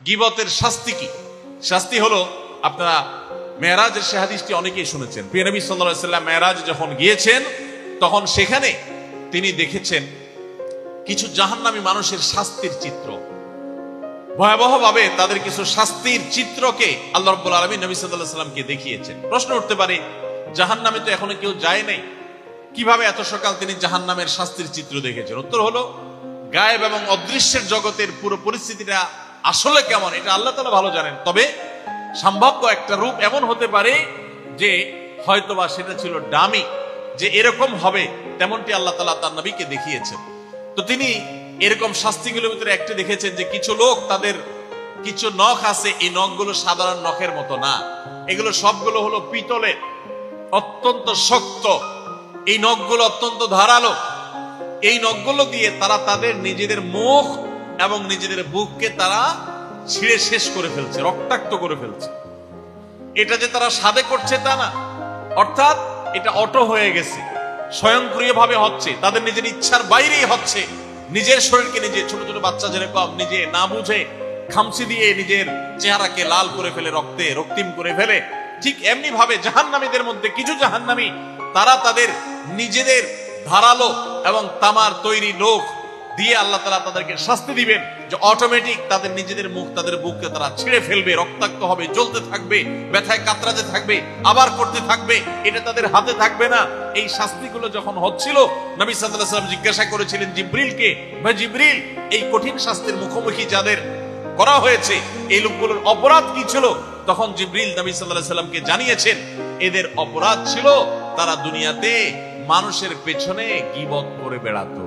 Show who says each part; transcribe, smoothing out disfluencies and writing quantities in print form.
Speaker 1: গীবতের শাস্তি কি? শাস্তি হলো, আপনারা মেরাজের সে হাদিসটি অনেকেই শুনেছেন। প্রিয় নবী সাল্লাল্লাহু আলাইহি ওয়াসাল্লাম মেরাজ যখন গিয়েছেন, তখন সেখানে তিনি দেখেছেন কিছু জাহান্নামী মানুষের শাস্তির চিত্র। ভয়াবহভাবে তাদের কিছু শাস্তির চিত্রকে আল্লাহ রাব্বুল আলামিন নবী সাল্লাল্লাহু আলাইহি ওয়াসাল্লামকে দেখিয়েছেন। প্রশ্ন উঠতে পারে, জাহান্নামে তো এখনো কেউ যায় নাই, কিভাবে এত সকাল তিনি জাহান্নামের শাস্তির চিত্র দেখেছেন? উত্তর হলো, গায়েব এবং অদৃশ্যের জগতের পুরো পরিস্থিতিটা আসলে কেমন এটা আল্লাহ তাআলা ভালো জানেন। তবে সম্ভাব্য একটা রূপ এমন হতে পারে যে হয়তোবা সেটা ছিল ডামি, যে এরকম হবে তেমনটি আল্লাহ তাআলা তার নবীকে দেখিয়েছেন। তো তিনি এরকম শাস্তিগুলোর ভিতরে একটা দেখেছেন যে কিছু লোক, তাদের কিছু নখ আছে, এই নখগুলো সাধারণ নখের মতো না, এগুলো সবগুলো হলো পিতলের, অত্যন্ত শক্ত। এই নখগুলো অত্যন্ত ধারালো। এই নখগুলো দিয়ে তারা তাদের নিজেদের মুখ এবং নিজেদের বুককে তারা ছিঁড়ে শেষ করে ফেলছে, রক্তাক্ত করে ফেলছে। এটা যে তারা সাধে করছে তা না, অর্থাৎ এটা অটো হয়ে গেছে, স্বয়ংক্রিয়ভাবে হচ্ছে, তাদের নিজের ইচ্ছার বাইরেই হচ্ছে। নিজের শরীরকে নিজে, ছোট ছোট বাচ্চা যেরকম নিজে না বুঝে খামচি দিয়ে নিজের চেহারাকে লাল করে ফেলে, রক্তে রক্তিম করে ফেলে, ঠিক এমনি ভাবে জাহান্নামীদের মধ্যে কিছু জাহান্নামী তারা তাদের নিজেদের ধারালো এবং তামার তৈরি নখ দিয়ে আল্লাহ তাআলা তাদেরকে শাস্তি দিবেন, যে অটোমেটিক তাদের নিজেদের মুখ, তাদের বুককে তারা ছিঁড়ে ফেলবে, রক্তাক্ত হবে, জ্বলতে থাকবে, ব্যথায় কাতরাতে থাকবে, আবার করতে থাকবে, এটা তাদের হাতে থাকবে না। এই শাস্তিগুলো যখন হচ্ছিল, নবী সাল্লাল্লাহু আলাইহি ওয়াসাল্লাম জিজ্ঞাসা করেছিলেন জিবরিলকে, ভাই জিবরিল, এই কঠিন শাস্তির মুখোমুখি যাদের করা হয়েছে, এই লোকগুলোর অপরাধ কি ছিল? তখন জিবরিল নবী সাল্লাল্লাহু আলাইহি ওয়াসাল্লামকে জানিয়েছেন, এদের অপরাধ ছিল তারা দুনিয়াতে মানুষের পেছনে গীবত করে বেড়াতো।